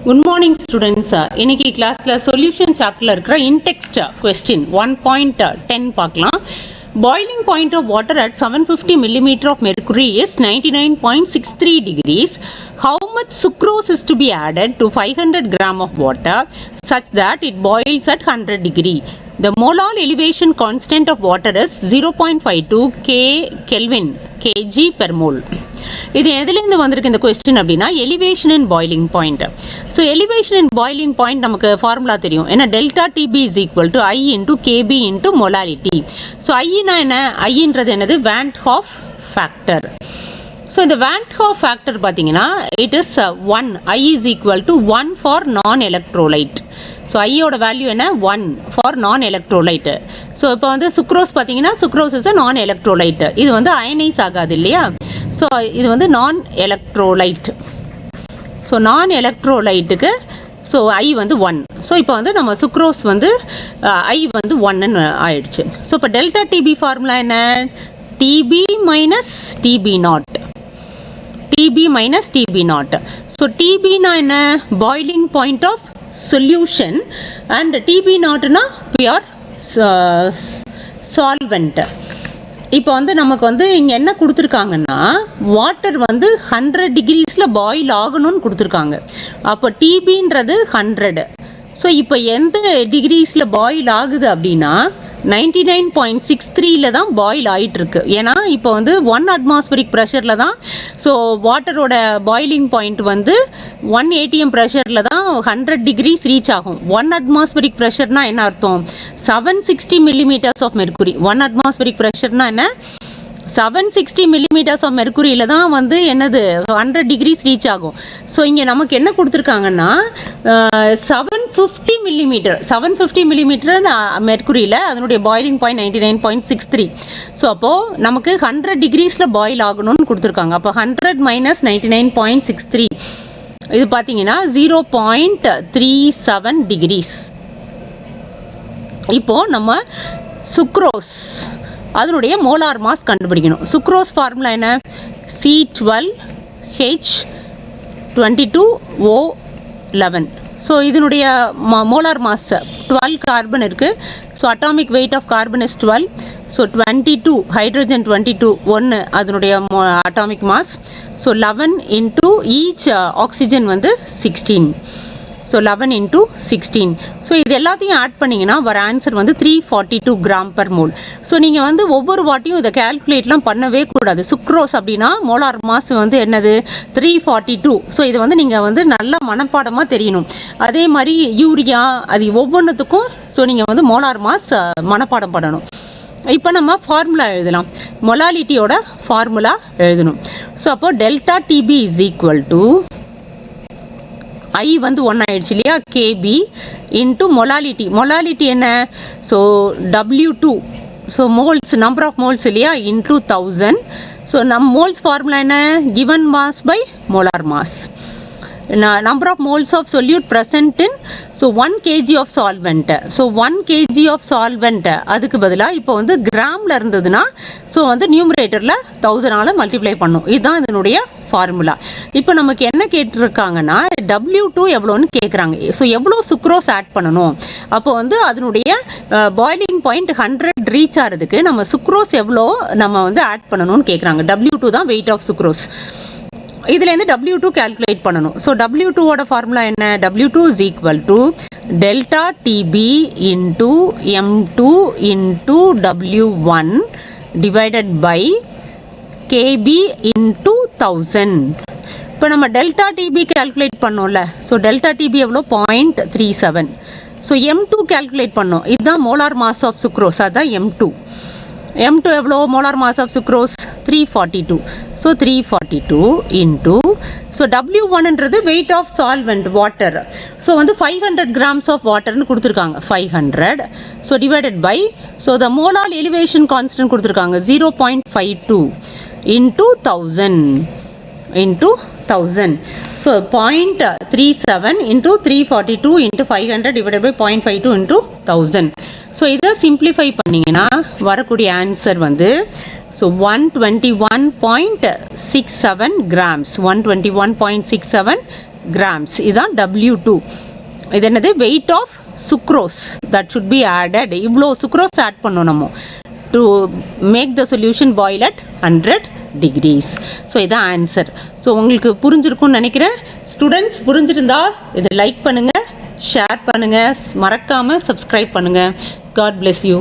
Good morning students. இன்னைக்கு கிளாஸ்ல solution சாப்டர்ல இருக்கிற இன்டெக்ஸ்ட் கொஸ்டின் 1.10 பார்க்கலாம். Boiling point of water at 750 millimeter of mercury is 99.63 degrees. How much sucrose is to be added to 500 gram of water such that it boils at 100 degree? The molar elevation constant of water is 0.52 Kelvin kg per mole. இது எதுலேருந்து வந்திருக்கு இந்த question அப்படின்னா elevation in boiling point. So elevation in boiling point நமக்கு formula தெரியும். ஏன்னா delta TB is equal to i into Kb into molarity. So ஐனா என்ன? ஐன்றது என்னது? Van't Hoff factor. ஸோ இந்த வேண்ட் ஹாஃப் ஃபேக்டர் பார்த்தீங்கன்னா it is 1. I is equal to 1 for non electrolyte. So ஐயோட வேல்யூ என்ன? 1 ஃபார் நான் எலக்ட்ரோலைட்டு. ஸோ இப்போ வந்து சுக்ரோஸ் பார்த்தீங்கன்னா சுக்ரோஸ் இஸ் அ நான் எலக்ட்ரோலைட்டு. இது வந்து அயனைஸ் ஆகாது இல்லையா? ஸோ இது வந்து நான் எலக்ட்ரோலைட். ஸோ நான் எலக்ட்ரோலைட்டுக்கு ஸோ ஐ வந்து 1. ஸோ இப்போ வந்து நம்ம சுக்ரோஸ் வந்து ஐ வந்து 1ன்னு ஆயிடுச்சு. ஸோ இப்போ டெல்டா டிபி ஃபார்முலா என்ன? TB minus TB naught. TB minus TB naught. So டிபினா என்ன? Boiling point of solution and TB நாட்னா பியூர் சால்வெண்ட். இப்போ வந்து நமக்கு வந்து இங்கே என்ன கொடுத்துருக்காங்கன்னா வாட்டர் வந்து 100 டிகிரிஸில் பாயில் ஆகணும்னு கொடுத்துருக்காங்க. அப்போ டிபின்றது 100. ஸோ இப்போ எந்த டிகிரிஸில் பாயில் ஆகுது அப்படின்னா 99.63 தான் பாயில் ஆகிட்டுருக்கு. ஏன்னா இப்போ வந்து 1 atmospheric ப்ரெஷரில் தான். ஸோ வாட்டரோட பாயிலிங் பாயிண்ட் வந்து 1 atm ப்ரெஷரில் தான் 100 டிகிரிஸ் ரீச் ஆகும். 1 atmospheric ப்ரெஷர்னால் என்ன அர்த்தம்? 760 millimeters ஆஃப் மெர்க்குரி. 1 atmospheric ப்ரெஷர்னால் என்ன? 760 millimeters ஆஃப் மெர்க்குரியில் தான் வந்து என்னது 100 டிகிரிஸ் ரீச் ஆகும். ஸோ இங்கே நமக்கு என்ன கொடுத்துருக்காங்கன்னா 750 millimeter. 750 millimeter மெர்க்குரியில் அதனுடைய பாயிலிங் பாயிண்ட் 99.63. ஸோ அப்போது நமக்கு 100 டிகிரிஸில் பாயில் ஆகணும்னு கொடுத்துருக்காங்க. அப்போ 100 மைனஸ் 99.63 இது பார்த்தீங்கன்னா 0.37 டிகிரிஸ். இப்போது நம்ம சுக்ரோஸ் அதனுடைய மோலார் மாஸ் கண்டுபிடிக்கணும். சுக்ரோஸ் ஃபார்முலா என்ன? C12H22O11. ஸோ இதனுடைய மோலார் மாஸ் 12 கார்பன் இருக்குது. So atomic weight of carbon is 12. So 22 hydrogen 22 1 அதனுடைய atomic mass. So 11 into each oxygen வந்து 16. So 11 into 16. ஸோ இது எல்லாத்தையும் ஆட் பண்ணிங்கன்னா வர ஆன்சர் வந்து 342 கிராம் பர் மோல். ஸோ நீங்கள் வந்து ஒவ்வொரு வாட்டியும் இதை கேல்குலேட்லாம் பண்ணவே கூடாது. சுக்ரோஸ் அப்படின்னா மோலார் மாஸ் வந்து என்னது? 342. ஸோ இது வந்து நீங்கள் வந்து நல்லா மனப்பாடமாக தெரியணும். அதே மாதிரி யூரியா அது ஒவ்வொன்றுத்துக்கும் ஸோ நீங்கள் வந்து மோலார் மாஸ் மனப்பாடம் பண்ணணும். இப்போ நம்ம ஃபார்முலா எழுதலாம். மொலாலிட்டியோட ஃபார்முலா எழுதணும். ஸோ அப்போது delta TB is equal to i வந்து 1 ஆயிடுச்சு இல்லையா? Kb into molality. மொலாலிட்டி என்ன? So W2. So moles number of moles இல்லையா? இன்ட்டு 1000. ஸோ மோல்ஸ் ஃபார்முலா என்ன? Given mass by molar mass. number of moles of solute present in 1 kg of solvent. So 1 kg of solvent அதுக்கு பதிலாக இப்போ வந்து கிராமில் இருந்ததுன்னா so வந்து நியூமரேட்டரில் 1000ஆல் multiply பண்ணும். இதுதான் இதனுடைய ஃபார்முலா. இப்போ நமக்கு என்ன கேட்டிருக்காங்கன்னா W2 எவ்வளோன்னு கேட்குறாங்க. ஸோ எவ்வளோ சுக்ரோஸ் ஆட் பண்ணணும்? அப்போ வந்து அதனுடைய பாய்லிங் பாயிண்ட் 100 ரீச் ஆகிறதுக்கு நம்ம சுக்ரோஸ் எவ்வளோ நம்ம வந்து ஆட் பண்ணணும்னு கேட்குறாங்க. W2 தான் வெயிட் ஆஃப் சுக்ரோஸ். இதுலேருந்து W2 கேல்குலேட் பண்ணணும். ஸோ W2ஓட ஃபார்முலா என்ன? W2 is equal to delta TB into M2 into W1 divided by Kb into 1000. இப்போ நம்ம டெல்டா டிபி கேல்குலேட் பண்ணோம்ல. ஸோ டெல்டா டிபி எவ்வளோ? 0.37. ஸோ M2 கேல்குலேட் பண்ணோம். இதுதான் மோலார் மாஸ் ஆஃப் சுக்ரோஸ். அதுதான் M2. M2 எவ்வளோ? Molar mass of sucrose 342. So 342 into so W1ன்றது weight of solvent water. So வந்து 500 கிராம்ஸ் ஆஃப் வாட்டர்னு கொடுத்துருக்காங்க. 500. So divided by so the molar elevation constant கொடுத்துருக்காங்க 0.52 into 1000 into 1000. So 0.37 into 342 into 500 divided by 0.52 into 1000. So இதை simplify பண்ணிங்கன்னா வரக்கூடிய answer வந்து So 121.67 grams, 121.67 grams. இதுதான் W2. இது என்னது weight of sucrose that should be added. இவ்வளோ sucrose add பண்ணோம் நம்ம to make the solution boil at 100 degrees. So இதான் ஆன்சர். ஸோ உங்களுக்கு புரிஞ்சிருக்கும்னு நினைக்கிறேன். ஸ்டூடெண்ட்ஸ் புரிஞ்சிருந்தா இதை லைக் பண்ணுங்கள், ஷேர் பண்ணுங்கள், மறக்காமல் சப்ஸ்கிரைப் பண்ணுங்கள். God bless you.